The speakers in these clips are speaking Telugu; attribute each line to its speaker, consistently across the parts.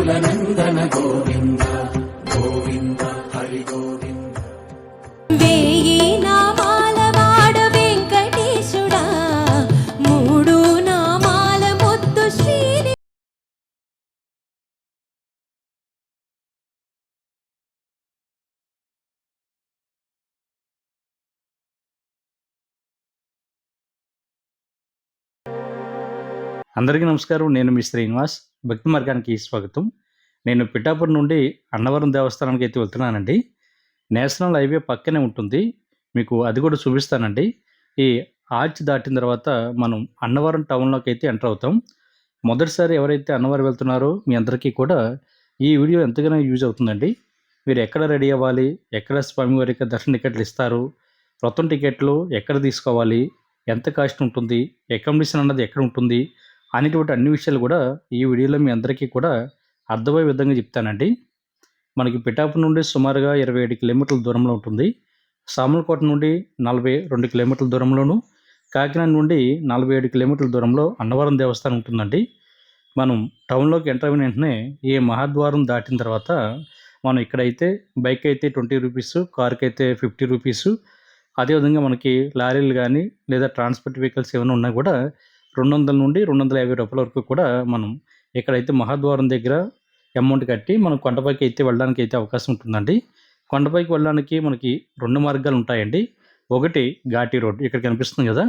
Speaker 1: గోకుల నందన గోవింద గోవింద హరి గోవింద.
Speaker 2: వేయి నామాల వాడ వెంకటేశుడా, మూడు నామాల ముద్దు శ్రీని.
Speaker 3: అందరికీ నమస్కారం. నేను మీ శ్రీనివాస్. భక్తి మార్గానికి స్వాగతం. నేను పిఠాపురం నుండి అన్నవరం దేవస్థానానికి అయితే వెళ్తున్నానండి. నేషనల్ హైవే పక్కనే ఉంటుంది, మీకు అది కూడా చూపిస్తానండి. ఈ ఆర్చ్ దాటిన తర్వాత మనం అన్నవరం టౌన్లోకి అయితే ఎంటర్ అవుతాం. మొదటిసారి ఎవరైతే అన్నవరం వెళ్తున్నారో మీ అందరికీ కూడా ఈ వీడియో ఎంతగానో యూజ్ అవుతుందండి. మీరు ఎక్కడ రెడీ అవ్వాలి, ఎక్కడ స్వామివారికి దర్శన టికెట్లు ఇస్తారు, వ్రతం టికెట్లు ఎక్కడ తీసుకోవాలి, ఎంత కాస్ట్ ఉంటుంది, అకామిడేషన్ అన్నది ఎక్కడ ఉంటుంది అనేటువంటి అన్ని విషయాలు కూడా ఈ వీడియోలో మీ అందరికీ కూడా అర్థమయ్యే విధంగా చెప్తానండి. మనకి పిఠాపురం నుండి సుమారుగా 27 కిలోమీటర్ల దూరంలో ఉంటుంది. సామర్లకోట నుండి 42 కిలోమీటర్ల దూరంలోను, కాకినాడ నుండి 47 కిలోమీటర్ల దూరంలో అన్నవరం దేవస్థానం ఉంటుందండి. మనం టౌన్లోకి ఎంటర్ అయిన వెంటనే ఈ మహాద్వారం దాటిన తర్వాత మనం ఇక్కడైతే బైక్ అయితే 20 రూపీస్, కార్కి అయితే 50 రూపీస్, అదేవిధంగా మనకి లారీలు కానీ లేదా ట్రాన్స్పోర్ట్ వెహికల్స్ ఏమైనా ఉన్నా కూడా 200 నుండి 250 రూపాయల వరకు కూడా మనం ఇక్కడైతే మహాద్వారం దగ్గర అమౌంట్ కట్టి మనం కొండపైకి అయితే వెళ్ళడానికి అయితే అవకాశం ఉంటుందండి. కొండపైకి వెళ్ళడానికి మనకి 2 మార్గాలు ఉంటాయండి. ఒకటి ఘాటీ రోడ్, ఇక్కడ కనిపిస్తుంది కదా,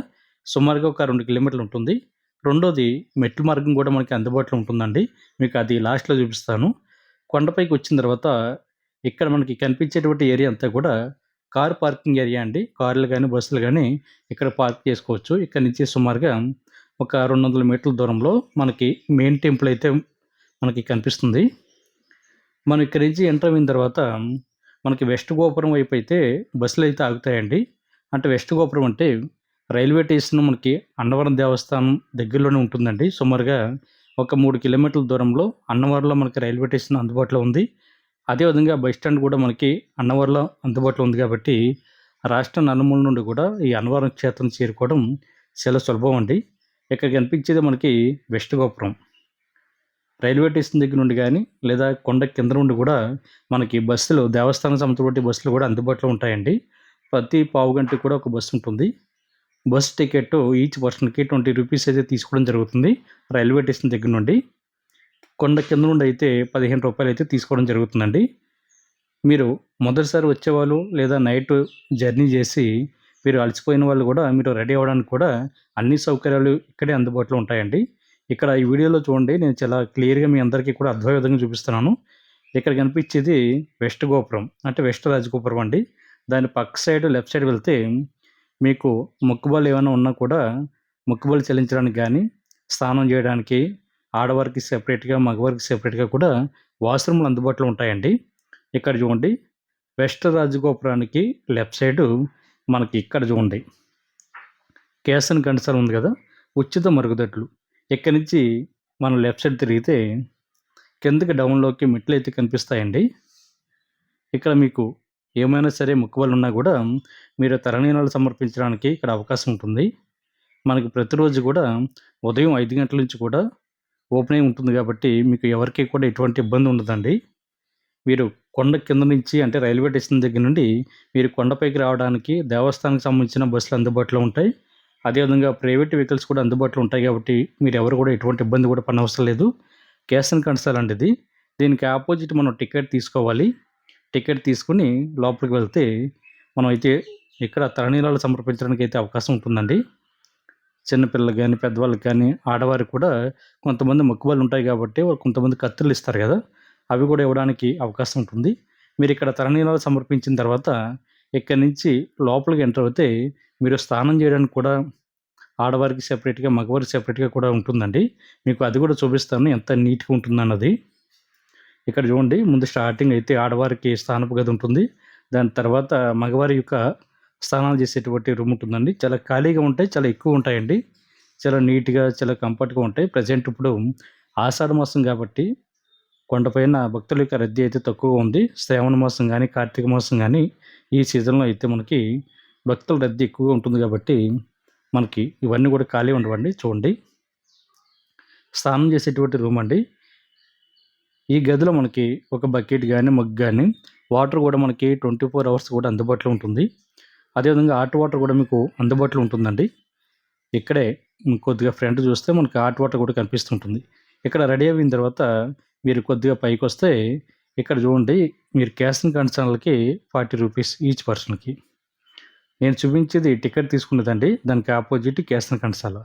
Speaker 3: సుమారుగా ఒక 2 కిలోమీటర్లు ఉంటుంది. రెండోది మెట్ల మార్గం కూడా మనకి అందుబాటులో ఉంటుందండి. మీకు అది లాస్ట్లో చూపిస్తాను. కొండపైకి వచ్చిన తర్వాత ఇక్కడ మనకి కనిపించేటువంటి ఏరియా అంతా కూడా కార్ పార్కింగ్ ఏరియా అండి. కార్లు కానీ బస్సులు కానీ ఇక్కడ పార్క్ చేసుకోవచ్చు. ఇక్కడ నుంచి సుమారుగా ఒక 200 మీటర్ల దూరంలో మనకి మెయిన్ టెంపుల్ అయితే మనకి కనిపిస్తుంది. మనం ఇక్కడి నుంచి ఎంటర్ అయిన తర్వాత మనకి వెస్ట్ గోపురం వైపు అయితే బస్సులు అయితే ఆగుతాయండి. అంటే వెస్ట్ గోపురం అంటే రైల్వే స్టేషన్ మనకి అన్నవరం దేవస్థానం దగ్గరలోనే ఉంటుందండి. సుమారుగా ఒక 3 కిలోమీటర్ల దూరంలో అన్నవరంలో మనకి రైల్వే స్టేషన్ అందుబాటులో ఉంది. అదేవిధంగా బస్ స్టాండ్ కూడా మనకి అన్నవరంలో అందుబాటులో ఉంది కాబట్టి రాష్ట్రం నలుమూల నుండి కూడా ఈ అన్నవరం క్షేత్రం చేరుకోవడం చాలా సులభం అండి. ఇక్కడ కనిపించేది మనకి వెస్ట్ గోపురం. రైల్వే స్టేషన్ దగ్గర నుండి కానీ లేదా కొండ కింద నుండి కూడా మనకి బస్సులు, దేవస్థానం సంబంధించిన బస్సులు కూడా అందుబాటులో ఉంటాయండి. ప్రతి పావు గంటకి కూడా ఒక బస్సు ఉంటుంది. బస్ టికెట్ ఈచ్ పర్సన్కి 20 రూపీస్ అయితే తీసుకోవడం జరుగుతుంది. రైల్వే స్టేషన్ దగ్గర నుండి కొండ కింద నుండి అయితే 15 రూపాయలు అయితే తీసుకోవడం జరుగుతుందండి. మీరు మొదటిసారి వచ్చేవాళ్ళు లేదా నైట్ జర్నీ చేసి మీరు అలసిపోయిన వాళ్ళు కూడా మీరు రెడీ అవ్వడానికి కూడా అన్ని సౌకర్యాలు ఇక్కడే అందుబాటులో ఉంటాయండి. ఇక్కడ ఈ వీడియోలో చూడండి, నేను చాలా క్లియర్గా మీ అందరికీ కూడా అర్థమయ్యే విధంగా చూపిస్తున్నాను. ఇక్కడ కనిపించేది వెస్ట్ గోపురం, అంటే వెస్ట్ రాజగోపురం అండి. దాని పక్క సైడ్ లెఫ్ట్ సైడ్ వెళ్తే మీకు మొక్కుబళ్ళు ఏమైనా ఉన్నా కూడా మొక్కుబళ్ళు చెల్లించడానికి కానీ, స్నానం చేయడానికి ఆడవారికి సెపరేట్గా, మగవారికి సెపరేట్గా కూడా వాష్రూమ్లు అందుబాటులో ఉంటాయండి. ఇక్కడ చూడండి, వెస్ట్ రాజగోపురానికి లెఫ్ట్ సైడు మనకి ఇక్కడ చూడండి కేసన్ కండసాల ఉంది కదా, ఉచిత మరుగుదొడ్లు. ఇక్కడి నుంచి మనం లెఫ్ట్ సైడ్ తిరిగితే కిందకి డౌన్లోకి మెట్లు అయితే కనిపిస్తాయండి. ఇక్కడ మీకు ఏమైనా సరే మొక్కుబళ్ళు ఉన్నా కూడా మీరు తలనీలాలు సమర్పించడానికి ఇక్కడ అవకాశం ఉంటుంది. మనకి ప్రతిరోజు కూడా ఉదయం 5 గంటల నుంచి కూడా ఓపెన్ అయి ఉంటుంది కాబట్టి మీకు ఎవరికి కూడా ఎటువంటి ఇబ్బంది ఉండదండి. మీరు కొండ కింద నుంచి, అంటే రైల్వే స్టేషన్ దగ్గర నుండి మీరు కొండపైకి రావడానికి దేవస్థానానికి సంబంధించిన బస్సులు అందుబాటులో ఉంటాయి. అదేవిధంగా ప్రైవేట్ వెహికల్స్ కూడా అందుబాటులో ఉంటాయి కాబట్టి మీరు ఎవరు కూడా ఎటువంటి ఇబ్బంది కూడా పడనవసరం లేదు. కేసన్ కండసాల అంటే ఇది. దీనికి ఆపోజిట్ మనం టికెట్ తీసుకోవాలి. టికెట్ తీసుకుని లోపలికి వెళ్తే మనం అయితే ఇక్కడ తలనీలాలు సమర్పించడానికి అయితే అవకాశం ఉంటుందండి. చిన్నపిల్లలకు కానీ, పెద్దవాళ్ళకి కానీ, ఆడవారికి కూడా కొంతమంది మొక్కుబళ్ళు ఉంటాయి కాబట్టి కొంతమంది కత్తులు ఇస్తారు కదా, అవి కూడా ఇవ్వడానికి అవకాశం ఉంటుంది. మీరు ఇక్కడ తలనీలాలు సమర్పించిన తర్వాత ఇక్కడి నుంచి లోపలికి ఎంటర్ అవుతే మీరు స్నానం చేయడానికి కూడా ఆడవారికి సెపరేట్గా, మగవారికి సెపరేట్గా కూడా ఉంటుందండి. మీకు అది కూడా చూపిస్తాను ఎంత నీట్గా ఉంటుందన్నది. ఇక్కడ చూడండి, ముందు స్టార్టింగ్ అయితే ఆడవారికి స్నానపు గది ఉంటుంది. దాని తర్వాత మగవారి యొక్క స్నానాలు చేసేటువంటి రూమ్ ఉంటుందండి. చాలా ఖాళీగా ఉంటాయి, చాలా ఎక్కువ ఉంటాయండి. చాలా నీట్గా, చాలా కంఫర్ట్గా ఉంటాయి. ప్రజెంట్ ఇప్పుడు ఆషాఢ మాసం కాబట్టి కొండపైన భక్తుల యొక్క రద్దీ అయితే తక్కువగా ఉంది. శ్రావణ మాసం కానీ, కార్తీక మాసం కానీ ఈ సీజన్లో అయితే మనకి భక్తుల రద్దీ ఎక్కువగా ఉంటుంది కాబట్టి మనకి ఇవన్నీ కూడా ఖాళీ ఉండవండి. చూడండి, స్నానం చేసేటువంటి రూమ్ అండి. ఈ గదిలో మనకి ఒక బకెట్ కానీ మగ్ కానీ వాటర్ కూడా మనకి 24 అవర్స్ కూడా అందుబాటులో ఉంటుంది. అదేవిధంగా హాట్ వాటర్ కూడా మీకు అందుబాటులో ఉంటుందండి. ఇక్కడే కొద్దిగా ఫ్రంట్ చూస్తే మనకి హాట్ వాటర్ కూడా కనిపిస్తుంటుంది. ఇక్కడ రెడీ అయిన తర్వాత మీరు కొద్దిగా పైకి వస్తే ఇక్కడ చూడండి, మీరు క్యాష్ అండ్ కన్సర్న్‌లకి 40 రూపీస్ ఈచ్ పర్సన్‌కి. నేను చూపించేది టికెట్ తీసుకున్నదండి. దానికి ఆపోజిట్ క్యాష్ అండ్ కన్సర్న్.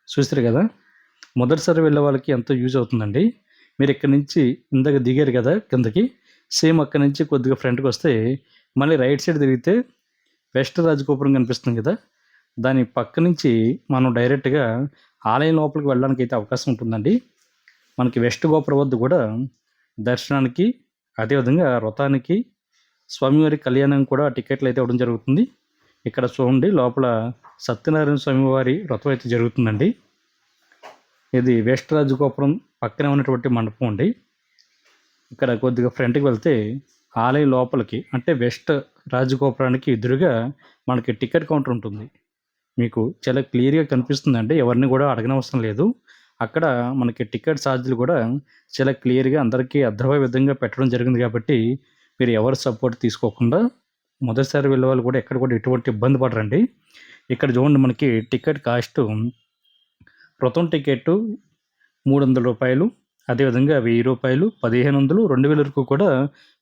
Speaker 3: చూసారు కదా, మొదటిసారి వెళ్ళే వాళ్ళకి ఎంతో యూజ్ అవుతుందండి. మీరు ఇక్కడి నుంచి ఇందాక దిగారు కదా కిందకి, సేమ్ అక్కడి నుంచి కొద్దిగా ఫ్రంట్కి వస్తే మళ్ళీ రైట్ సైడ్ తిరిగితే వెస్ట్ రాజగోపురం కనిపిస్తుంది కదా, దాని పక్క నుంచి మనం డైరెక్ట్గా ఆలయం లోపలికి వెళ్ళడానికి అయితే అవకాశం ఉంటుందండి. మనకి వెస్ట్ గోపురం వద్ద కూడా దర్శనానికి, అదేవిధంగా వ్రతానికి, స్వామివారి కళ్యాణం కూడా టికెట్లు అయితే ఇవ్వడం జరుగుతుంది. ఇక్కడ చూడండి, లోపల సత్యనారాయణ స్వామివారి వ్రతం అయితే జరుగుతుందండి. ఇది వెస్ట్ రాజగోపురం పక్కనే ఉన్నటువంటి మండపం అండి. ఇక్కడ కొద్దిగా ఫ్రంట్కి వెళ్తే ఆలయం లోపలికి అంటే వెస్ట్ రాజగోపురానికి ఎదురుగా మనకి టికెట్ కౌంటర్ ఉంటుంది. మీకు చాలా క్లియర్గా కనిపిస్తుందండి, ఎవరిని కూడా అడగనవసరం లేదు. అక్కడ మనకి టికెట్ ఛార్జీలు కూడా చాలా క్లియర్గా అందరికీ అర్థమయ్యే విధంగా పెట్టడం జరిగింది. కాబట్టి మీరు ఎవరు సపోర్ట్ తీసుకోకుండా మొదటిసారి వెళ్ళే వాళ్ళు కూడా ఎక్కడ కూడా ఎటువంటి ఇబ్బంది పడరండి. ఇక్కడ చూడండి, మనకి టికెట్ కాస్ట్ వ్రతం టికెట్ 300 రూపాయలు, అదేవిధంగా 1000 రూపాయలు, 1500, 2000 వరకు కూడా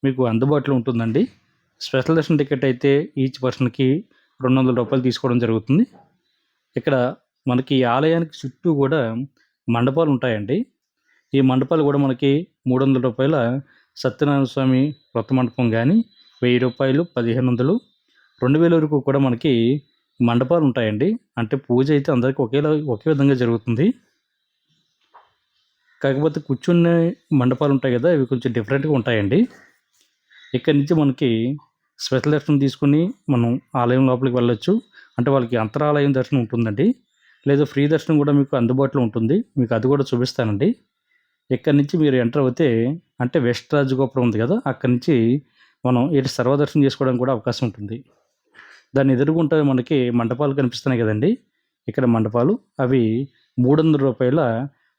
Speaker 3: మీకు అందుబాటులో ఉంటుందండి. స్పెషల్ దర్శనం టికెట్ అయితే ఈచ్ పర్సన్కి 200 రూపాయలు తీసుకోవడం జరుగుతుంది. ఇక్కడ మనకి ఈ ఆలయానికి చుట్టూ కూడా మండపాలు ఉంటాయండి. ఈ మండపాలు కూడా మనకి 300 రూపాయల సత్యనారాయణ స్వామి వ్రత మండపం కానీ, 1000 రూపాయలు, 1500, 2000 వరకు కూడా మనకి మండపాలు ఉంటాయండి. అంటే పూజ అయితే అందరికీ ఒకే విధంగా జరుగుతుంది. కాకపోతే కూర్చునే మండపాలు ఉంటాయి కదా, ఇవి కొంచెం డిఫరెంట్గా ఉంటాయండి. ఇక్కడి నుంచి మనకి స్పెషల్ దర్శనం తీసుకుని మనం ఆలయం లోపలికి వెళ్ళొచ్చు. అంటే వాళ్ళకి అంతరాలయం దర్శనం ఉంటుందండి, లేదా ఫ్రీ దర్శనం కూడా మీకు అందుబాటులో ఉంటుంది. మీకు అది కూడా చూపిస్తానండి. ఇక్కడి నుంచి మీరు ఎంటర్ అవుతే అంటే వెస్ట్ రాజగోపురం ఉంది కదా, అక్కడి నుంచి మనం ఇటు సర్వదర్శనం చేసుకోవడానికి కూడా అవకాశం ఉంటుంది. దాన్ని ఎదురుగుంటే మనకి మండపాలు కనిపిస్తున్నాయి కదండి, ఇక్కడ మండపాలు అవి 300 రూపాయల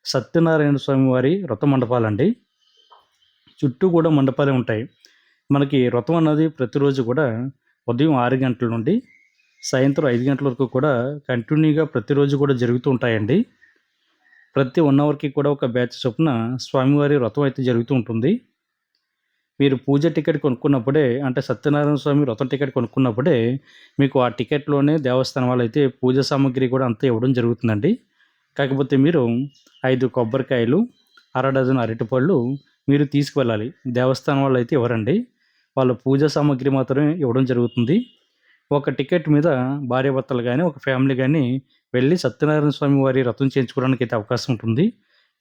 Speaker 3: సత్యనారాయణ స్వామి వారి వ్రత మండపాలండి. చుట్టూ కూడా మండపాలే ఉంటాయి. మనకి వ్రతం అన్నది ప్రతిరోజు కూడా ఉదయం 6 గంటల నుండి సాయంత్రం 5 గంటల వరకు కూడా కంటిన్యూగా ప్రతిరోజు కూడా జరుగుతూ ఉంటాయండి. ప్రతి 1 అవర్కి కూడా ఒక బ్యాచ్ చొప్పున స్వామివారి వ్రతం అయితే జరుగుతూ ఉంటుంది. మీరు పూజ టికెట్ కొనుక్కున్నప్పుడే అంటే సత్యనారాయణ స్వామి వ్రతం టికెట్ కొనుక్కున్నప్పుడే మీకు ఆ టికెట్లోనే దేవస్థానం వాళ్ళు అయితే పూజ సామాగ్రి కూడా అంతా ఇవ్వడం జరుగుతుందండి. కాకపోతే మీరు 5 కొబ్బరికాయలు, అర డజన్ అరటిపళ్ళు మీరు తీసుకువెళ్ళాలి. దేవస్థానం వాళ్ళు అయితే ఇవ్వరండి, వాళ్ళ పూజ సామాగ్రి మాత్రమే ఇవ్వడం జరుగుతుంది. ఒక టికెట్ మీద భార్యాభర్తలు కానీ ఒక ఫ్యామిలీ కానీ వెళ్ళి సత్యనారాయణ స్వామి వారి వ్రతం చేయించుకోవడానికి అయితే అవకాశం ఉంటుంది.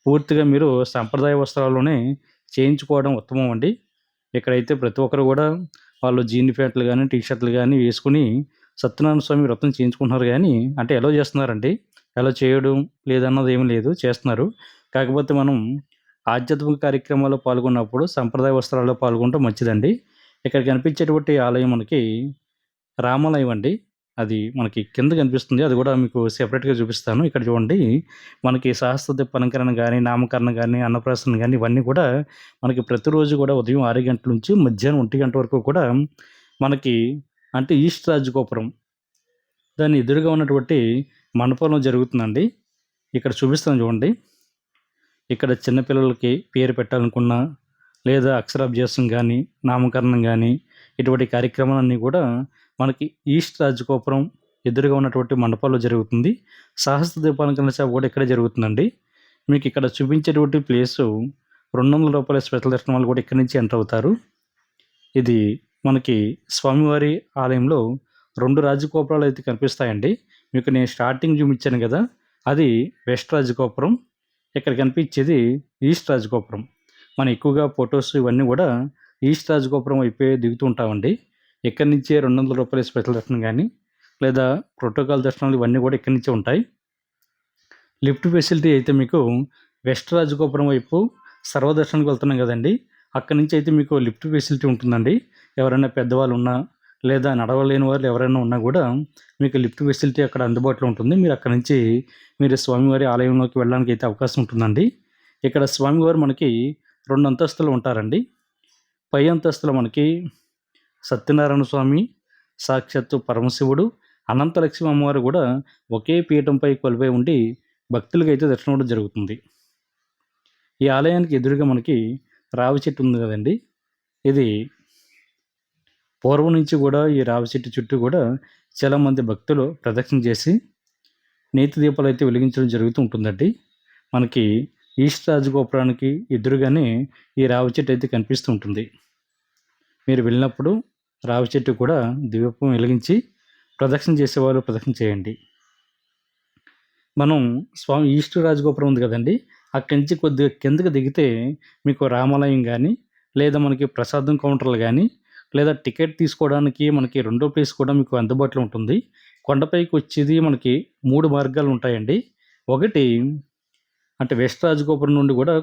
Speaker 3: పూర్తిగా మీరు సంప్రదాయ వస్త్రాల్లోనే చేయించుకోవడం ఉత్తమం అండి. ఇక్కడైతే ప్రతి ఒక్కరు కూడా వాళ్ళు జీన్ ప్యాంట్లు కానీ టీ షర్ట్లు కానీ వేసుకుని సత్యనారాయణ స్వామి వ్రతం చేయించుకుంటున్నారు. కానీ అంటే ఎలా చేస్తున్నారండి, ఎలా చేయడం లేదన్నది ఏమీ లేదు, చేస్తున్నారు. కాకపోతే మనం ఆధ్యాత్మిక కార్యక్రమాల్లో పాల్గొన్నప్పుడు సంప్రదాయ వస్త్రాల్లో పాల్గొనడం మంచిదండి. ఇక్కడ కనిపించేటువంటి ఆలయం మనకి రామాలయం అండి. అది మనకి కింద కనిపిస్తుంది, అది కూడా మీకు సెపరేట్గా చూపిస్తాను. ఇక్కడ చూడండి, మనకి సహస్ర దీపాలంకరణ కానీ, నామకరణం కానీ, అన్నప్రాసన కానీ ఇవన్నీ కూడా మనకి ప్రతిరోజు కూడా ఉదయం 6 గంటల నుంచి మధ్యాహ్నం 1 గంట వరకు కూడా మనకి అంటే ఈస్ట్ రాజగోపురం దాని ఎదురుగా ఉన్నటువంటి మండపంలో జరుగుతుందండి. ఇక్కడ చూపిస్తాను చూడండి. ఇక్కడ చిన్నపిల్లలకి పేరు పెట్టాలనుకున్నా, లేదా అక్షరాభ్యాసం కానీ, నామకరణం కానీ ఇటువంటి కార్యక్రమాలన్నీ కూడా మనకి ఈస్ట్ రాజగోపురం ఎదురుగా ఉన్నటువంటి మండపాల్లో జరుగుతుంది. సహస్ర దీపాలంకరణ సేవ కూడా ఇక్కడే జరుగుతుందండి. మీకు ఇక్కడ చూపించేటువంటి ప్లేసు 200 రూపాయల స్పెషల్ దర్శనం కూడా ఇక్కడి నుంచి ఎంటర్ అవుతారు. ఇది మనకి స్వామివారి ఆలయంలో 2 రాజగోపురాలు అయితే కనిపిస్తాయండి. మీకు నేను స్టార్టింగ్ చూపించాను కదా, అది వెస్ట్ రాజగోపురం. ఇక్కడ కనిపించేది ఈస్ట్ రాజగోపురం. మనం ఎక్కువగా ఫొటోస్ ఇవన్నీ కూడా ఈస్ట్ రాజగోపురం వైపే దిగుతూ ఉంటామండి. ఇక్కడి నుంచే 200 రూపాయల స్పెషల్ దర్శనం కానీ, లేదా ప్రోటోకాల్ దర్శనాలు ఇవన్నీ కూడా ఇక్కడి నుంచే ఉంటాయి. లిఫ్ట్ ఫెసిలిటీ అయితే మీకు వెస్ట్ రాజగోపురం వైపు సర్వదర్శనానికి వెళ్తున్నాం కదండి, అక్కడి నుంచి అయితే మీకు లిఫ్ట్ ఫెసిలిటీ ఉంటుందండి. ఎవరైనా పెద్దవాళ్ళు ఉన్నా, లేదా నడవలేని వాళ్ళు ఎవరైనా ఉన్నా కూడా మీకు లిఫ్ట్ ఫెసిలిటీ అక్కడ అందుబాటులో ఉంటుంది. మీరు అక్కడి నుంచి మీరు స్వామివారి ఆలయంలోకి వెళ్ళడానికి అయితే అవకాశం ఉంటుందండి. ఇక్కడ స్వామివారు మనకి 2 అంతస్తులు ఉంటారండి. పై అంతస్తులో మనకి సత్యనారాయణ స్వామి, సాక్షాత్తు పరమశివుడు, అనంతలక్ష్మి అమ్మవారు కూడా ఒకే పీఠంపై కొలువై ఉండి భక్తులకైతే దర్శనం ఇవ్వడం జరుగుతుంది. ఈ ఆలయానికి ఎదురుగా మనకి రావి చెట్టు ఉంది కదండి. ఇది పూర్వం నుంచి కూడా ఈ రావి చెట్టు చుట్టూ కూడా చాలామంది భక్తులు ప్రదక్షిణ చేసి నేతి దీపాలు అయితే వెలిగించడం జరుగుతూ ఉంటుందండి. మనకి ఈస్ట్ రాజగోపురానికి ఎదురుగానే ఈ రావి చెట్టు అయితే కనిపిస్తూ ఉంటుంది. మీరు వెళ్ళినప్పుడు రావి చెట్టు కూడా దీపం వెలిగించి ప్రదక్షిణ చేసేవాళ్ళు ప్రదక్షిణ చేయండి. మనం స్వామి ఈస్ట్ రాజగోపురం ఉంది కదండి, అక్కడి నుంచి కొద్దిగా కిందకి దిగితే మీకు రామాలయం కానీ, లేదా మనకి ప్రసాదం కౌంటర్లు కానీ, లేదా టికెట్ తీసుకోవడానికి మనకి రెండో ప్లేస్ కూడా మీకు అందుబాటులో ఉంటుంది. కొండపైకి వచ్చేది మనకి 3 మార్గాలు ఉంటాయండి. ఒకటి అంటే వెస్ట్ రాజగోపురం నుండి కూడా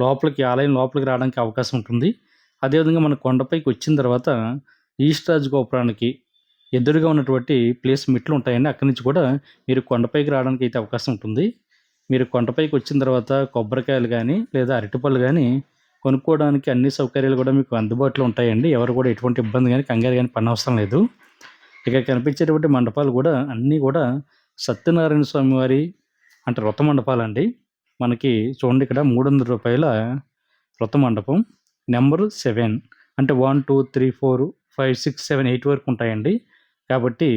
Speaker 3: లోపలికి ఆలయం లోపలికి రావడానికి అవకాశం ఉంటుంది. అదేవిధంగా మన కొండపైకి వచ్చిన తర్వాత ఈస్ట్ రాజగోపురానికి ఎదురుగా ఉన్నటువంటి ప్లేస్ మెట్లు ఉంటాయండి. అక్కడి నుంచి కూడా మీరు కొండపైకి రావడానికి అయితే అవకాశం ఉంటుంది. మీరు కొండపైకి వచ్చిన తర్వాత కొబ్బరికాయలు కానీ లేదా అరటిపళ్ళు కానీ కొనుక్కోవడానికి అన్ని సౌకర్యాలు కూడా మీకు అందుబాటులో ఉంటాయండి. ఎవరు కూడా ఎటువంటి ఇబ్బంది కానీ కంగారు కానీ పడనవసరం లేదు. ఇక కనిపించేటువంటి మండపాలు కూడా అన్నీ కూడా సత్యనారాయణ స్వామి వారి అంటే వ్రత మండపాలండి. మనకి చూడండి, ఇక్కడ 300 రూపాయల వ్రత మండపం నెంబరు 7 అంటే 1 2 3 4 5 6 7 8 వరకు ఉంటాయండి. కాబట్టి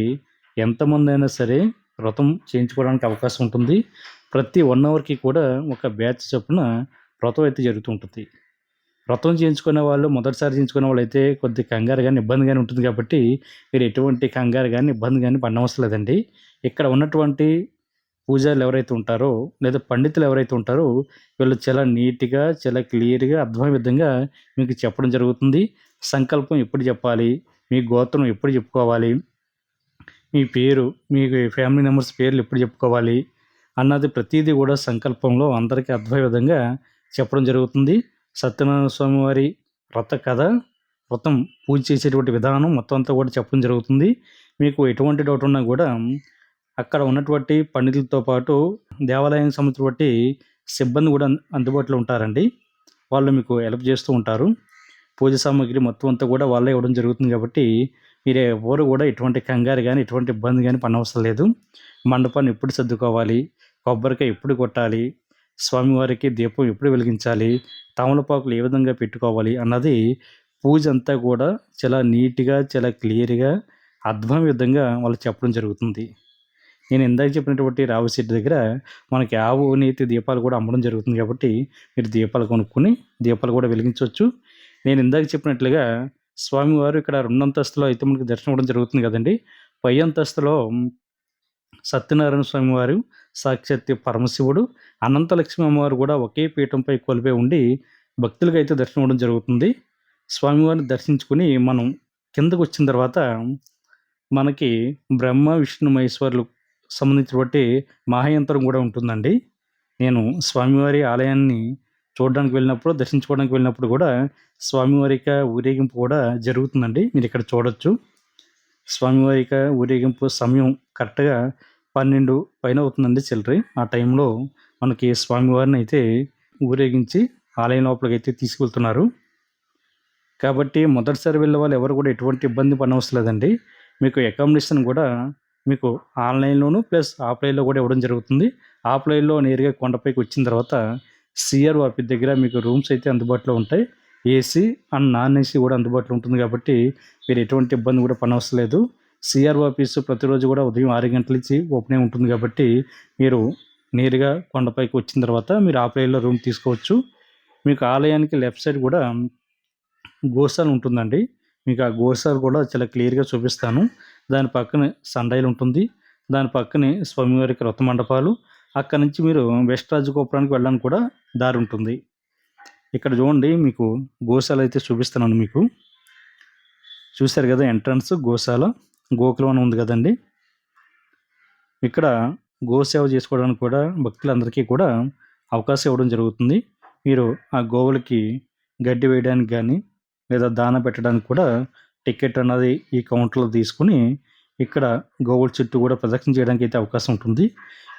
Speaker 3: ఎంతమంది అయినా సరే వ్రతం చేయించుకోవడానికి అవకాశం ఉంటుంది. ప్రతి 1 అవర్కి కూడా ఒక బ్యాచ్ చొప్పున వ్రతం అయితే జరుగుతూ ఉంటుంది. వ్రతం చేయించుకునే వాళ్ళు మొదటిసారి చేయించుకునే వాళ్ళు అయితే కొద్ది కంగారు కానీ ఇబ్బంది కానీ ఉంటుంది. కాబట్టి మీరు ఎటువంటి కంగారు కానీ ఇబ్బంది కానీ పడనవసరం లేదండి. ఇక్కడ ఉన్నటువంటి పూజారులు ఎవరైతే ఉంటారో లేదా పండితులు ఎవరైతే ఉంటారో వీళ్ళు చాలా నీట్గా చాలా క్లియర్గా అర్థమయ్యే విధంగా మీకు చెప్పడం జరుగుతుంది. సంకల్పం ఎప్పుడు చెప్పాలి, మీ గోత్రం ఎప్పుడు చెప్పుకోవాలి, మీ పేరు, మీ ఫ్యామిలీ మెంబర్స్ పేర్లు ఎప్పుడు చెప్పుకోవాలి అన్నది ప్రతిదీ కూడా సంకల్పంలో అందరికీ అర్థమయ్యే విధంగా చెప్పడం జరుగుతుంది. సత్యనారాయణ స్వామి వారి వ్రత కథ, వ్రతం పూజ చేసేటువంటి విధానం మొత్తం అంతా కూడా చెప్పడం జరుగుతుంది. మీకు ఎటువంటి డౌట్ ఉన్నా కూడా అక్కడ ఉన్నటువంటి పండితులతో పాటు దేవాలయానికి సంబంధించినటువంటి సిబ్బంది కూడా అందుబాటులో ఉంటారండి. వాళ్ళు మీకు హెల్ప్ చేస్తూ ఉంటారు. పూజ సామాగ్రి మొత్తం అంతా కూడా వాళ్ళే ఇవ్వడం జరుగుతుంది. కాబట్టి మీరు ఎవరు కూడా ఎటువంటి కంగారు కానీ ఎటువంటి ఇబ్బంది కానీ పడనవసరం లేదు. మండపాన్ని ఎప్పుడు సర్దుకోవాలి, కొబ్బరికాయ ఎప్పుడు కొట్టాలి, స్వామివారికి దీపం ఎప్పుడు వెలిగించాలి, తమలపాకులు ఏ విధంగా పెట్టుకోవాలి అన్నది పూజ అంతా కూడా చాలా నీట్గా చాలా క్లియర్గా అర్థమయ్యే విధంగా వాళ్ళు చెప్పడం జరుగుతుంది. నేను ఇందాక చెప్పినటువంటి రావి చెట్టు దగ్గర మనకి ఆవు నేతి దీపాలు కూడా అమ్మడం జరుగుతుంది. కాబట్టి మీరు దీపాలు కొనుక్కొని దీపాలు కూడా వెలిగించవచ్చు. నేను ఇందాక చెప్పినట్లుగా స్వామివారు ఇక్కడ 2 అంతస్తులో అయితే మనకి దర్శనం ఇవ్వడం జరుగుతుంది కదండి. పై అంతస్తులో సత్యనారాయణ స్వామి వారు, సాక్షాత్ పరమశివుడు, అనంతలక్ష్మి అమ్మవారు కూడా ఒకే పీఠంపై కొలువై ఉండి భక్తులకు అయితే దర్శనం ఇవ్వడం జరుగుతుంది. స్వామివారిని దర్శించుకుని మనం కిందకు వచ్చిన తర్వాత మనకి బ్రహ్మ విష్ణు మహేశ్వరులు సంబంధించినటువంటి మహాయంత్రం కూడా ఉంటుందండి. నేను స్వామివారి ఆలయాన్ని చూడడానికి వెళ్ళినప్పుడు, దర్శించుకోవడానికి వెళ్ళినప్పుడు కూడా స్వామివారి యొక్క ఊరేగింపు కూడా జరుగుతుందండి. మీరు ఇక్కడ చూడొచ్చు. స్వామివారి యొక్క ఊరేగింపు సమయం కరెక్ట్గా 12 పైన అవుతుందండి చిల్లరి. ఆ టైంలో మనకి స్వామివారిని అయితే ఊరేగించి ఆలయం లోపలికి అయితే తీసుకెళ్తున్నారు. కాబట్టి మొదటిసారి వెళ్ళే వాళ్ళు ఎవరు కూడా ఎటువంటి ఇబ్బంది పడనవసరం లేదండి. మీకు అకామిడేషన్ కూడా మీకు ఆన్లైన్లోను ప్లస్ ఆఫ్లైన్లో కూడా ఇవ్వడం జరుగుతుంది. ఆఫ్లైన్లో నేరుగా కొండపైకి వచ్చిన తర్వాత సిఆర్ ఆఫీస్ దగ్గర మీకు రూమ్స్ అయితే అందుబాటులో ఉంటాయి. ఏసీ అండ్ నాన్ ఏసీ కూడా అందుబాటులో ఉంటుంది. కాబట్టి మీరు ఎటువంటి ఇబ్బంది కూడా పడనవసరం లేదు. సిఆర్ ఆఫీసు ప్రతిరోజు కూడా ఉదయం 6 గంటల నుంచి ఓపెన్ ఉంటుంది. కాబట్టి మీరు నేరుగా కొండపైకి వచ్చిన తర్వాత మీరు ఆఫ్లైన్లో రూమ్ తీసుకోవచ్చు. మీకు ఆలయానికి లెఫ్ట్ సైడ్ కూడా గోశాల ఉంటుందండి. మీకు ఆ గోశాల కూడా చాలా క్లియర్గా చూపిస్తాను. దాని పక్కనే సండైల్ ఉంటుంది. దాని పక్కనే స్వామివారికి రథ మండపాలు. అక్కడ నుంచి మీరు వెస్ట్ రాజగోపురానికి వెళ్ళడానికి కూడా దారి ఉంటుంది. ఇక్కడ చూడండి, మీకు గోశాల అయితే చూపిస్తున్నాను. మీకు చూశారు కదా ఎంట్రన్స్ గోశాల, గోకులం అని ఉంది కదండి. ఇక్కడ గోసేవ చేసుకోవడానికి కూడా భక్తులందరికీ కూడా అవకాశం ఇవ్వడం జరుగుతుంది. మీరు ఆ గోవులకి గడ్డి వేయడానికి కానీ లేదా దాన పెట్టడానికి కూడా టికెట్ అన్నది ఈ కౌంటర్లో తీసుకుని ఇక్కడ గోవుల చుట్టూ కూడా ప్రదక్షిణ చేయడానికి అయితే అవకాశం ఉంటుంది.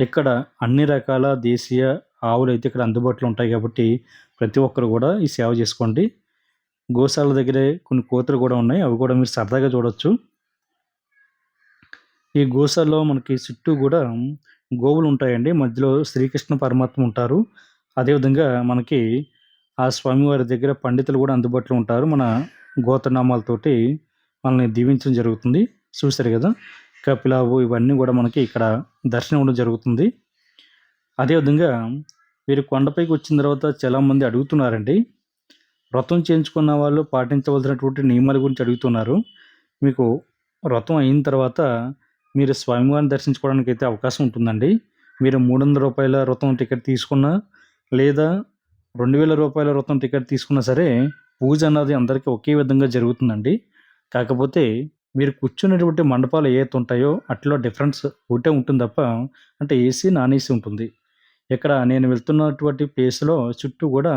Speaker 3: ఇక్కడ అన్ని రకాల దేశీయ ఆవులు అయితే ఇక్కడ అందుబాటులో ఉంటాయి. కాబట్టి ప్రతి ఒక్కరు కూడా ఈ సేవ చేసుకోండి. గోశాల దగ్గరే కొన్ని కోతులు కూడా ఉన్నాయి, అవి కూడా మీరు సరదాగా చూడొచ్చు. ఈ గోశాలలో మనకి చుట్టూ కూడా గోవులు ఉంటాయండి, మధ్యలో శ్రీకృష్ణ పరమాత్మ ఉంటారు. అదేవిధంగా మనకి ఆ స్వామివారి దగ్గర పండితులు కూడా అందుబాటులో ఉంటారు. మన గోత్రనామాలతోటి మనల్ని దీవించడం జరుగుతుంది. చూశారు కదా, కపిలావు ఇవన్నీ కూడా మనకి ఇక్కడ దర్శనం ఇవ్వడం జరుగుతుంది. అదేవిధంగా మీరు కొండపైకి వచ్చిన తర్వాత చాలామంది అడుగుతున్నారండి, వ్రతం చేయించుకున్న వాళ్ళు పాటించవలసినటువంటి నియమాల గురించి అడుగుతున్నారు. మీకు వ్రతం అయిన తర్వాత మీరు స్వామివారిని దర్శించుకోవడానికి అయితే అవకాశం ఉంటుందండి. మీరు 300 రూపాయల వ్రతం టికెట్ తీసుకున్నా, లేదా 2000 రూపాయల వ్రతం టికెట్ తీసుకున్నా సరే, పూజ అన్నది అందరికీ ఒకే విధంగా జరుగుతుందండి. కాకపోతే మీరు కూర్చునేటువంటి మండపాలు ఏవైతే ఉంటాయో అట్లా డిఫరెన్స్ ఒకటే ఉంటుంది తప్ప, అంటే ఏసీ నాన్ ఏసీ ఉంటుంది. ఇక్కడ నేను వెళ్తున్నటువంటి ప్లేస్లో చుట్టూ కూడా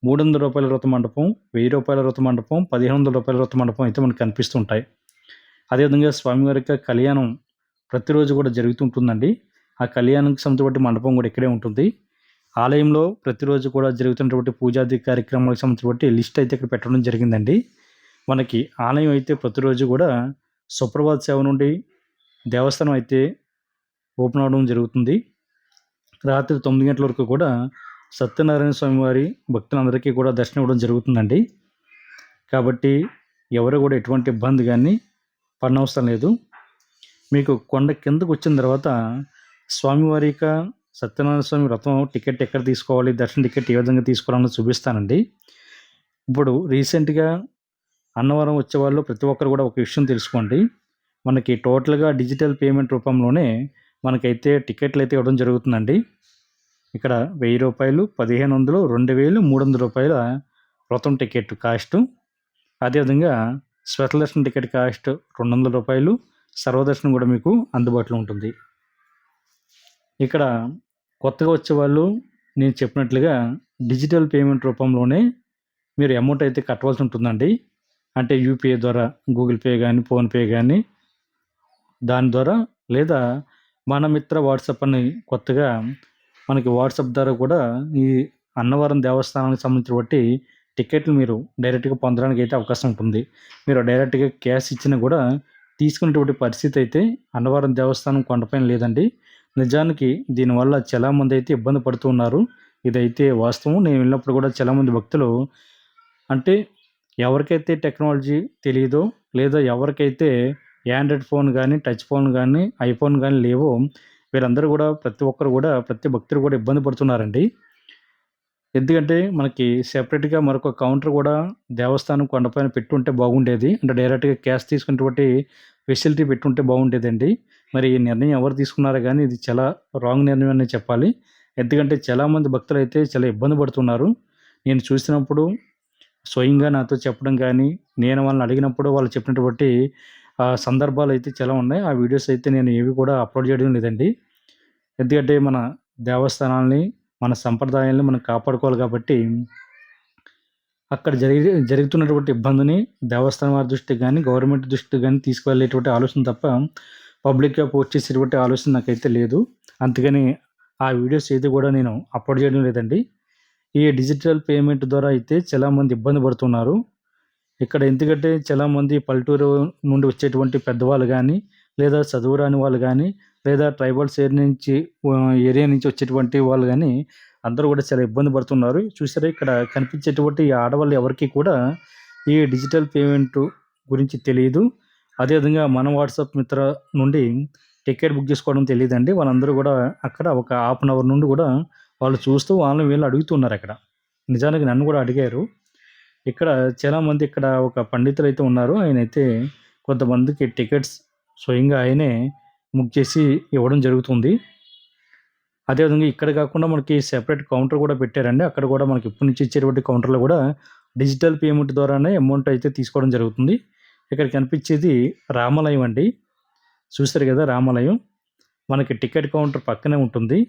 Speaker 3: 300 రూపాయల వ్రత మండపం, 1000 రూపాయల వ్రత మండపం, 1500 రూపాయల వ్రత మండపం అయితే మనకు కనిపిస్తుంటాయి. అదేవిధంగా స్వామివారి యొక్క కళ్యాణం ప్రతిరోజు కూడా జరుగుతుంటుందండి. ఆ కళ్యాణంకి సంబంధించిన మండపం కూడా ఇక్కడే ఉంటుంది. ఆలయంలో ప్రతిరోజు కూడా జరుగుతున్నటువంటి పూజాది కార్యక్రమాలకు సంబంధించిన లిస్ట్ అయితే ఇక్కడ పెట్టడం జరిగిందండి. మనకి ఆలయం అయితే ప్రతిరోజు కూడా సుప్రభాత సేవ నుండి దేవస్థానం అయితే ఓపెన్ అవడం జరుగుతుంది. రాత్రి 9 గంటల వరకు కూడా సత్యనారాయణ స్వామి వారి భక్తులందరికీ కూడా దర్శనం ఇవ్వడం జరుగుతుందండి. కాబట్టి ఎవరు కూడా ఎటువంటి ఇబ్బంది కానీ పడనవసరం లేదు. మీకు కొండ కిందకు వచ్చిన తర్వాత స్వామివారి యొక్క సత్యనారాయణ స్వామి వ్రతం టికెట్ ఎక్కడ తీసుకోవాలి, దర్శన టికెట్ ఏ విధంగా తీసుకోవాలని చూపిస్తానండి. ఇప్పుడు రీసెంట్గా అన్నవరం వచ్చేవాళ్ళు ప్రతి ఒక్కరు కూడా ఒక విషయం తెలుసుకోండి. మనకి టోటల్గా డిజిటల్ పేమెంట్ రూపంలోనే మనకైతే టికెట్లు అయితే ఇవ్వడం జరుగుతుందండి. ఇక్కడ 1000 రూపాయలు, 1500, 2000, 300 రూపాయల వ్రతం టికెట్ కాస్ట్. అదేవిధంగా స్పెషల్ దర్శనం టికెట్ కాస్ట్ 200 రూపాయలు. సర్వదర్శనం కూడా మీకు అందుబాటులో ఉంటుంది. ఇక్కడ కొత్తగా వచ్చేవాళ్ళు నేను చెప్పినట్లుగా డిజిటల్ పేమెంట్ రూపంలోనే మీరు అమౌంట్ అయితే కట్టవలసి ఉంటుందండి. అంటే యూపీఐ ద్వారా, గూగుల్ పే కానీ, ఫోన్పే కానీ దాని ద్వారా, లేదా మన మిత్ర వాట్సాప్ అని కొత్తగా మనకి వాట్సాప్ ద్వారా కూడా ఈ అన్నవరం దేవస్థానానికి సంబంధించిన టికెట్లు మీరు డైరెక్ట్గా పొందడానికి అయితే అవకాశం ఉంటుంది. మీరు డైరెక్ట్గా క్యాష్ ఇచ్చినా కూడా తీసుకునేటువంటి పరిస్థితి అయితే అన్నవరం దేవస్థానం కొండపైన లేదండి. నిజానికి దీనివల్ల చాలామంది అయితే ఇబ్బంది పడుతూ ఉన్నారు. ఇదైతే వాస్తవం. నేను వెళ్ళినప్పుడు కూడా చాలామంది భక్తులు, అంటే ఎవరికైతే టెక్నాలజీ తెలియదో, లేదా ఎవరికైతే ఆండ్రాయిడ్ ఫోన్ కానీ, టచ్ ఫోన్ కానీ, ఐఫోన్ కానీ లేవో, వీరందరూ కూడా ప్రతి ఒక్కరు కూడా, ప్రతి భక్తులు కూడా ఇబ్బంది పడుతున్నారండి. ఎందుకంటే మనకి సెపరేట్గా మరొక కౌంటర్ కూడా దేవస్థానం కొండపైన పెట్టుంటే బాగుండేది. అంటే డైరెక్ట్గా క్యాష్ తీసుకునేటువంటి ఫెసిలిటీ పెట్టుంటే బాగుండేదండి. మరి ఈ నిర్ణయం ఎవరు తీసుకున్నారో కానీ ఇది చాలా రాంగ్ నిర్ణయం అని చెప్పాలి. ఎందుకంటే చాలామంది భక్తులు అయితే చాలా ఇబ్బంది పడుతున్నారు. నేను చూసినప్పుడు స్వయంగా నాతో చెప్పడం కానీ, నేను వాళ్ళని అడిగినప్పుడు వాళ్ళు చెప్పినటువంటి సందర్భాలు అయితే చాలా ఉన్నాయి. ఆ వీడియోస్ అయితే నేను ఏవి కూడా అప్లోడ్ చేయడం లేదండి. ఎందుకంటే మన దేవస్థానాల్ని, మన సంప్రదాయాల్ని మనం కాపాడుకోవాలి కాబట్టి, అక్కడ జరుగుతున్నటువంటి ఇబ్బందిని దేవస్థానం వారి దృష్టికి కానీ, గవర్నమెంట్ దృష్టికి కానీ తీసుకువెళ్ళేటువంటి ఆలోచన తప్ప పబ్లిక్గా పోస్ట్ చేసేటువంటి ఆలోచన నాకైతే లేదు. అందుకని ఆ వీడియోస్ ఏది కూడా నేను అప్లోడ్ చేయడం లేదండి. ఈ డిజిటల్ పేమెంట్ ద్వారా అయితే చాలామంది ఇబ్బంది పడుతున్నారు. ఇక్కడ ఎందుకంటే చాలామంది పల్లెటూరు నుండి వచ్చేటువంటి పెద్దవాళ్ళు కానీ, లేదా చదువురాని వాళ్ళు కానీ, లేదా ట్రైబల్స్ ఏరియా నుంచి వచ్చేటువంటి వాళ్ళు కానీ అందరూ కూడా చాలా ఇబ్బంది పడుతున్నారు. చూసారా, ఇక్కడ కనిపించేటువంటి ఆడవాళ్ళు ఎవరికి కూడా ఈ డిజిటల్ పేమెంట్ గురించి తెలియదు. అదేవిధంగా మన వాట్సాప్ మిత్ర నుండి టికెట్ బుక్ చేసుకోవడం తెలియదండి. వాళ్ళందరూ కూడా అక్కడ ఒక హాఫ్ అన్ అవర్ నుండి కూడా వాళ్ళు చూస్తూ వాళ్ళని వీళ్ళు అడుగుతున్నారు. అక్కడ నిజానికి నన్ను కూడా అడిగారు. ఇక్కడ చాలామంది, ఇక్కడ ఒక పండితులు అయితే ఉన్నారు. ఆయన అయితే కొంతమందికి టికెట్స్ స్వయంగా ఆయనే బుక్ చేసి ఇవ్వడం జరుగుతుంది. అదేవిధంగా ఇక్కడ కాకుండా మనకి సెపరేట్ కౌంటర్ కూడా పెట్టారండి. అక్కడ కూడా మనకి ఇప్పటి నుంచి ఇచ్చేటువంటి కౌంటర్లో కూడా డిజిటల్ పేమెంట్ ద్వారానే అమౌంట్ అయితే తీసుకోవడం జరుగుతుంది. ఇక్కడ కనిపించేది రామాలయం అండి. చూస్తారు కదా, రామాలయం మనకి టికెట్ కౌంటర్ పక్కనే ఉంటుంది.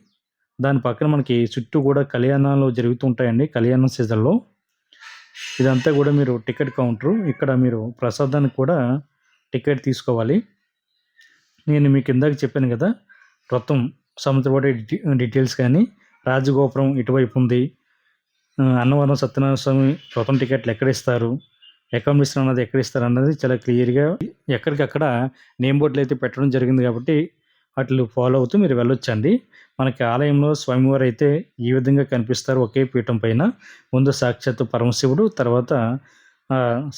Speaker 3: దాని పక్కన మనకి చుట్టూ కూడా కళ్యాణాలు జరుగుతూ ఉంటాయండి. కళ్యాణం సీజన్లో ఇదంతా కూడా మీరు టికెట్ కౌంటరు. ఇక్కడ మీరు ప్రసాదానికి కూడా టికెట్ తీసుకోవాలి. నేను మీకు ఇందాక చెప్పాను కదా, వ్రతం సంబంధించిన డీటెయిల్స్ కానీ, రాజగోపురం ఇటువైపు ఉంది, అన్నవరం సత్యనారాయణ స్వామి వ్రతం టికెట్లు ఎక్కడ ఇస్తారు, అకామిడేషన్ అన్నది ఎక్కడ ఇస్తారు అన్నది చాలా క్లియర్గా ఎక్కడికక్కడ నేమ్ బోర్డులు అయితే పెట్టడం జరిగింది కాబట్టి వాటిని ఫాలో అవుతూ మీరు వెళ్ళొచ్చండి. మనకి ఆలయంలో స్వామివారు అయితే ఈ విధంగా కనిపిస్తారు ఒకే పీఠం పైన. ముందు సాక్షాత్తు పరమశివుడు, తర్వాత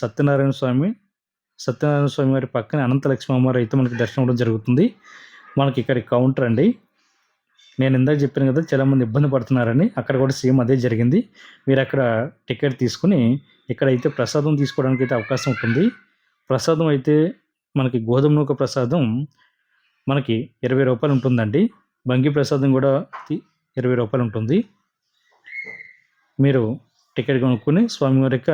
Speaker 3: సత్యనారాయణ స్వామి, సత్యనారాయణ స్వామి వారి పక్కన అనంతలక్ష్మి అమ్మవారు అయితే మనకి దర్శనం అవ్వడం జరుగుతుంది. మనకి ఇక్కడ కౌంటర్ అండి. నేను ఇందాక చెప్పాను కదా చాలామంది ఇబ్బంది పడుతున్నారని, అక్కడ కూడా సేమ్ అదే జరిగింది. మీరు అక్కడ టికెట్ తీసుకుని ఇక్కడైతే ప్రసాదం తీసుకోవడానికి అయితే అవకాశం ఉంటుంది. ప్రసాదం అయితే మనకి గోధుమ నూక ప్రసాదం మనకి 20 రూపాయలు ఉంటుందండి. బంగి ప్రసాదం కూడా 20 రూపాయలు ఉంటుంది. మీరు టికెట్ కొనుక్కొని స్వామివారి యొక్క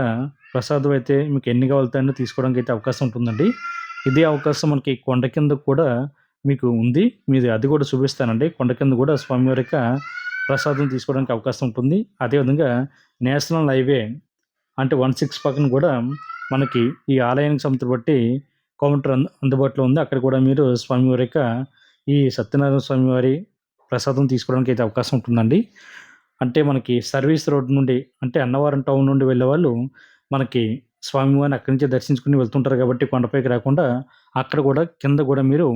Speaker 3: ప్రసాదం అయితే మీకు ఎన్ని కావాలో తీసుకోవడానికి అయితే అవకాశం ఉంటుందండి. ఇదే అవకాశం మనకి కొండ కింద కూడా మీకు ఉంది. మీరు అది కూడా చూపిస్తానండి. కొండ కింద కూడా స్వామివారి యొక్క ప్రసాదం తీసుకోవడానికి అవకాశం ఉంటుంది. అదేవిధంగా నేషనల్ హైవే అంటే 16 పక్కన కూడా మనకి ఈ ఆలయానికి సంబంధించి బట్టి కౌంటర్ అందుబాటులో ఉంది. అక్కడ కూడా మీరు స్వామివారి యొక్క ఈ సత్యనారాయణ స్వామివారి ప్రసాదం తీసుకోవడానికి అయితే అవకాశం ఉంటుందండి. అంటే మనకి సర్వీస్ రోడ్ నుండి అంటే అన్నవరం టౌన్ నుండి వెళ్ళే వాళ్ళు మనకి స్వామివారిని అక్కడి నుంచే దర్శించుకుని వెళ్తుంటారు కాబట్టి కొండపైకి రాకుండా అక్కడ కూడా కింద కూడా మీరు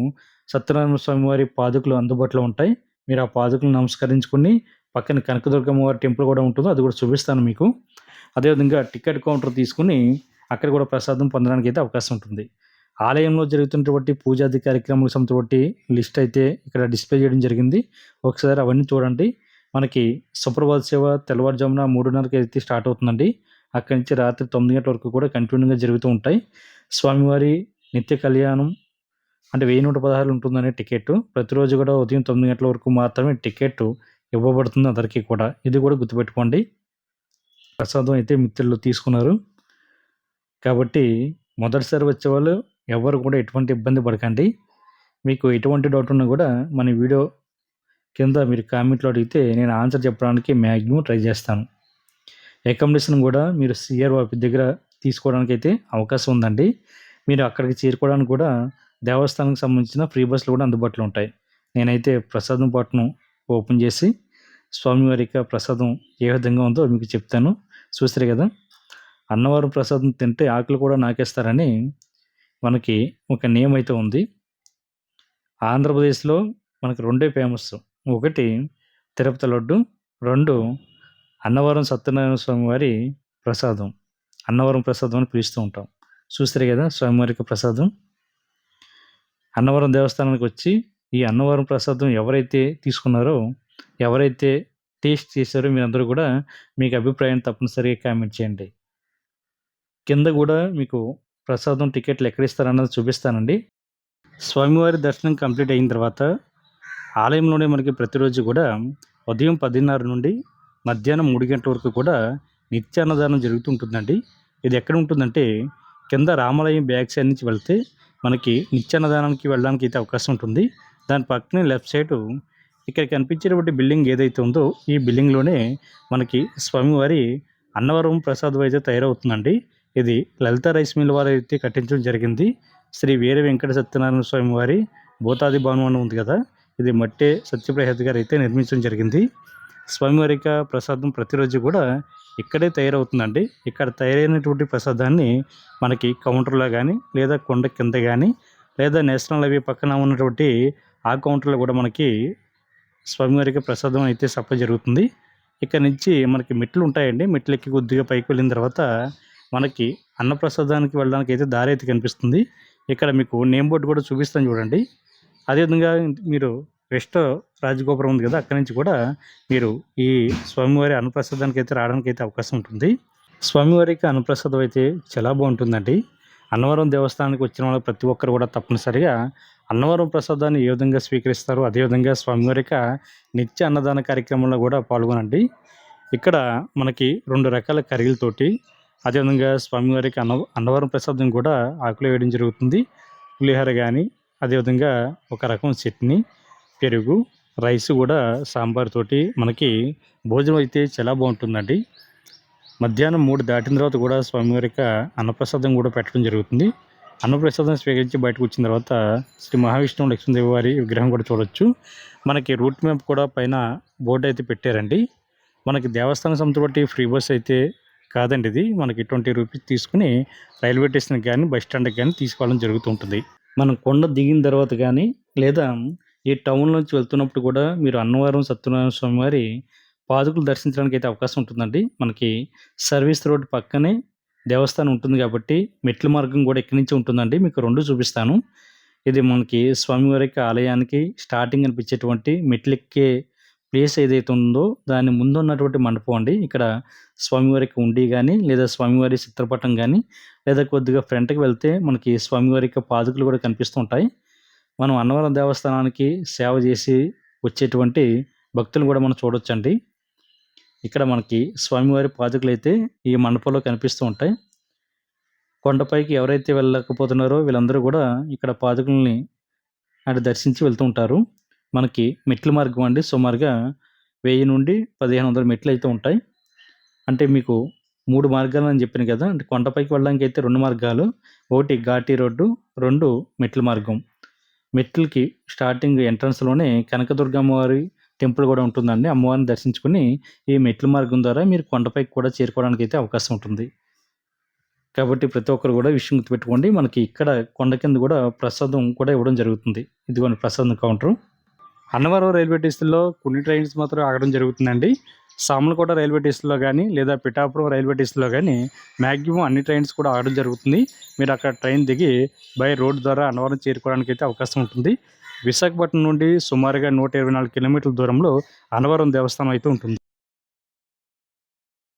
Speaker 3: సత్యనారాయణ స్వామివారి పాదుకలు అందుబాటులో ఉంటాయి. మీరు ఆ పాదుకలను నమస్కరించుకుని పక్కన కనకదుర్గమ్మ వారి టెంపుల్ కూడా ఉంటుందో అది కూడా చూపిస్తాను మీకు. అదేవిధంగా టికెట్ కౌంటర్ తీసుకుని అక్కడ కూడా ప్రసాదం పొందడానికి అయితే అవకాశం ఉంటుంది. ఆలయంలో జరుగుతున్నటువంటి పూజాది కార్యక్రమాలకు సంబంధించి లిస్ట్ అయితే ఇక్కడ డిస్ప్లే చేయడం జరిగింది. ఒకసారి అవన్నీ చూడండి. మనకి సుప్రభాత సేవ తెల్లవారుజామున 3:30కి అయితే స్టార్ట్ అవుతుందండి. అక్కడి నుంచి రాత్రి 9 గంటల వరకు కూడా కంటిన్యూగా జరుగుతూ ఉంటాయి. స్వామివారి నిత్య కళ్యాణం అంటే 1116 ఉంటుందనే టికెట్. ప్రతిరోజు కూడా ఉదయం 9 గంటల వరకు మాత్రమే టికెట్ ఇవ్వబడుతుంది అందరికీ కూడా. ఇది కూడా గుర్తుపెట్టుకోండి. ప్రసాదం అయితే మిత్రులు తీసుకున్నారు కాబట్టి మొదటిసారి వచ్చేవాళ్ళు ఎవరు కూడా ఎటువంటి ఇబ్బంది పడకండి. మీకు ఎటువంటి డౌట్ ఉన్నా కూడా మన వీడియో కింద మీరు కామెంట్లో అడిగితే నేను ఆన్సర్ చెప్పడానికి మ్యాక్సిమం ట్రై చేస్తాను. అకామిడేషన్ కూడా మీరు సిఆర్ఓ ఆఫీస్ దగ్గర తీసుకోవడానికి అయితే అవకాశం ఉందండి. మీరు అక్కడికి చేరుకోవడానికి కూడా దేవస్థానానికి సంబంధించిన ఫ్రీ బస్సులు కూడా అందుబాటులో ఉంటాయి. నేనైతే ప్రసాదం పాటను ఓపెన్ చేసి స్వామివారి యొక్క ప్రసాదం ఏ విధంగా ఉందో మీకు చెప్తాను. చూస్తారు కదా, అన్నవరం ప్రసాదం తింటే ఆకులు కూడా నాకేస్తారని మనకి ఒక నేమ్ అయితే ఉంది. ఆంధ్రప్రదేశ్లో మనకి 2 ఫేమస్. ఒకటి తిరుపతి లడ్డు, 2 అన్నవరం సత్యనారాయణ స్వామి వారి ప్రసాదం. అన్నవరం ప్రసాదం అని పిలుస్తూ ఉంటాం. చూస్తారు కదా స్వామివారి యొక్క ప్రసాదం. అన్నవరం దేవస్థానానికి వచ్చి ఈ అన్నవరం ప్రసాదం ఎవరైతే తీసుకున్నారో, ఎవరైతే టేస్ట్ చేశారో మీరందరూ కూడా మీకు అభిప్రాయం తప్పనిసరిగా కామెంట్ చేయండి. కింద కూడా మీకు ప్రసాదం టికెట్లు ఎక్కడ ఇస్తారన్నది చూపిస్తానండి. స్వామివారి దర్శనం కంప్లీట్ అయిన తర్వాత ఆలయంలోనే మనకి ప్రతిరోజు కూడా ఉదయం 10:30 నుండి మధ్యాహ్నం 3 గంటల వరకు కూడా నిత్యాన్నదానం జరుగుతుంటుందండి. ఇది ఎక్కడ ఉంటుందంటే కింద రామాలయం బ్యాక్ సైడ్ నుంచి వెళ్తే మనకి నిత్యాన్నదానానికి వెళ్ళడానికి అయితే అవకాశం ఉంటుంది. దాని పక్కనే లెఫ్ట్ సైడు ఇక్కడ కనిపించేటువంటి బిల్డింగ్ ఏదైతే ఉందో ఈ బిల్డింగ్లోనే మనకి స్వామివారి అన్నవరం ప్రసాదం అయితే తయారవుతుందండి. ఇది లలిత రైస్ మిల్ వారు అయితే కట్టించడం జరిగింది. శ్రీ వీర వెంకట సత్యనారాయణ స్వామి వారి భూతాది భవనం ఉంది కదా, ఇది మట్టే సత్యప్రసాద్ గారు అయితే నిర్మించడం జరిగింది. స్వామివారి యొక్క ప్రసాదం ప్రతిరోజు కూడా ఇక్కడే తయారవుతుందండి. ఇక్కడ తయారైనటువంటి ప్రసాదాన్ని మనకి కౌంటర్లో కానీ లేదా కొండ కింద కానీ లేదా నేషనల్ హైవే పక్కన ఉన్నటువంటి ఆ కౌంటర్లో కూడా మనకి స్వామివారికి ప్రసాదం అయితే సప్లై జరుగుతుంది. ఇక్కడ నుంచి మనకి మెట్లు ఉంటాయండి. మెట్లు ఎక్కి కొద్దిగా పైకి వెళ్ళిన తర్వాత మనకి అన్నప్రసాదానికి వెళ్ళడానికి అయితే దారి అయితే కనిపిస్తుంది. ఇక్కడ మీకు నేమ్ బోర్డు కూడా చూపిస్తాను చూడండి. అదేవిధంగా మీరు వెస్ట్ రాజగోపురం ఉంది కదా, అక్కడి నుంచి కూడా మీరు ఈ స్వామివారి అన్నప్రసాదానికి అయితే రావడానికి అయితే అవకాశం ఉంటుంది. స్వామివారికి అన్నప్రసాదం అయితే చాలా బాగుంటుందండి. అన్నవరం దేవస్థానానికి వచ్చిన వాళ్ళు ప్రతి ఒక్కరు కూడా తప్పనిసరిగా అన్నవరం ప్రసాదాన్ని ఏ విధంగా స్వీకరిస్తారు, అదేవిధంగా స్వామివారి యొక్క నిత్య అన్నదాన కార్యక్రమంలో కూడా పాల్గొనండి. ఇక్కడ మనకి 2 రకాల కర్రీలతోటి అదేవిధంగా స్వామివారికి అన్నవరం ప్రసాదం కూడా ఆకులు వేయడం జరుగుతుంది. పులిహోర కానీ అదేవిధంగా ఒక రకం చట్నీ, పెరుగు, రైస్ కూడా సాంబార్ తోటి మనకి భోజనం అయితే చాలా బాగుంటుందండి. మధ్యాహ్నం 3 దాటిన తర్వాత కూడా స్వామివారి యొక్క అన్నప్రసాదం కూడా పెట్టడం జరుగుతుంది. అన్నప్రసాదం స్వీకరించి బయటకు వచ్చిన తర్వాత శ్రీ మహావిష్ణువు లక్ష్మీదేవి వారి విగ్రహం కూడా చూడొచ్చు. మనకి రూట్ మ్యాప్ కూడా పైన బోర్డు అయితే పెట్టారండి. మనకి దేవస్థానం సంస్థ బట్టి ఫ్రీ బస్ అయితే కాదండి ఇది. మనకి 20 రూపీస్ తీసుకుని రైల్వే స్టేషన్కి కానీ బస్ స్టాండ్కి కానీ తీసుకోవడం జరుగుతుంటుంది. మనం కొండ దిగిన తర్వాత కానీ లేదా ఈ టౌన్ నుంచి వెళ్తున్నప్పుడు కూడా మీరు అన్నవరం సత్యనారాయణ స్వామి వారి పాదుకలు దర్శించడానికి అయితే అవకాశం ఉంటుందండి. మనకి సర్వీస్ రోడ్ పక్కనే దేవస్థానం ఉంటుంది కాబట్టి మెట్ల మార్గం కూడా ఇక్కడి నుంచి ఉంటుందండి. మీకు 2 చూపిస్తాను. ఇది మనకి స్వామివారి యొక్క ఆలయానికి స్టార్టింగ్ అనిపించేటువంటి మెట్లెక్కే ప్లేస్ ఏదైతే ఉందో దాని ముందు ఉన్నటువంటి మండపం అండి. ఇక్కడ స్వామివారికి ఉండి కానీ లేదా స్వామివారి చిత్రపటం కానీ లేదా కొద్దిగా ఫ్రంట్కి వెళ్తే మనకి స్వామివారి యొక్క పాదుకలు కూడా కనిపిస్తూ ఉంటాయి. మనం అన్నవరం దేవస్థానానికి సేవ చేసి వచ్చేటువంటి భక్తులు కూడా మనం చూడొచ్చండి. ఇక్కడ మనకి స్వామివారి పాదుకలు అయితే ఈ మండపంలో కనిపిస్తూ ఉంటాయి. కొండపైకి ఎవరైతే వెళ్ళలేకపోతున్నారో వీళ్ళందరూ కూడా ఇక్కడ పాదుకల్ని దర్శించి వెళ్తూ ఉంటారు. మనకి మెట్ల మార్గం అండి. సుమారుగా 1000 నుండి 1500 మెట్లు అయితే ఉంటాయి. అంటే మీకు 3 మార్గాలు అని చెప్పాను కదా. అంటే కొండపైకి వెళ్ళడానికి అయితే 2 మార్గాలు, ఒకటి ఘాటీ రోడ్డు, 2 మెట్ల మార్గం. మెట్లకి స్టార్టింగ్ ఎంట్రన్స్లోనే కనకదుర్గ అమ్మవారి టెంపుల్ కూడా ఉంటుందండి. అమ్మవారిని దర్శించుకుని ఈ మెట్ల మార్గం ద్వారా మీరు కొండపైకి కూడా చేరుకోవడానికి అయితే అవకాశం ఉంటుంది. కాబట్టి ప్రతి ఒక్కరు కూడా విషయం గుర్తుపెట్టుకోండి. మనకి ఇక్కడ కొండ కింద కూడా ప్రసాదం కూడా ఇవ్వడం జరుగుతుంది. ఇదిగోండి ప్రసాదం కౌంటరు. అన్నవరం రైల్వే స్టేషన్లో కొన్ని ట్రైన్స్ మాత్రం ఆగడం జరుగుతుందండి. సామలకోట రైల్వే స్టేషన్లో కానీ లేదా పిఠాపురం రైల్వే స్టేషన్లో కానీ మ్యాక్సిమం అన్ని ట్రైన్స్ కూడా ఆగడం జరుగుతుంది. మీరు అక్కడ ట్రైన్ దిగి బై రోడ్ ద్వారా అన్నవరం చేరుకోవడానికి అయితే అవకాశం ఉంటుంది. విశాఖపట్నం నుండి సుమారుగా 124 కిలోమీటర్ల దూరంలో అన్నవరం దేవస్థానం అయితే ఉంటుంది.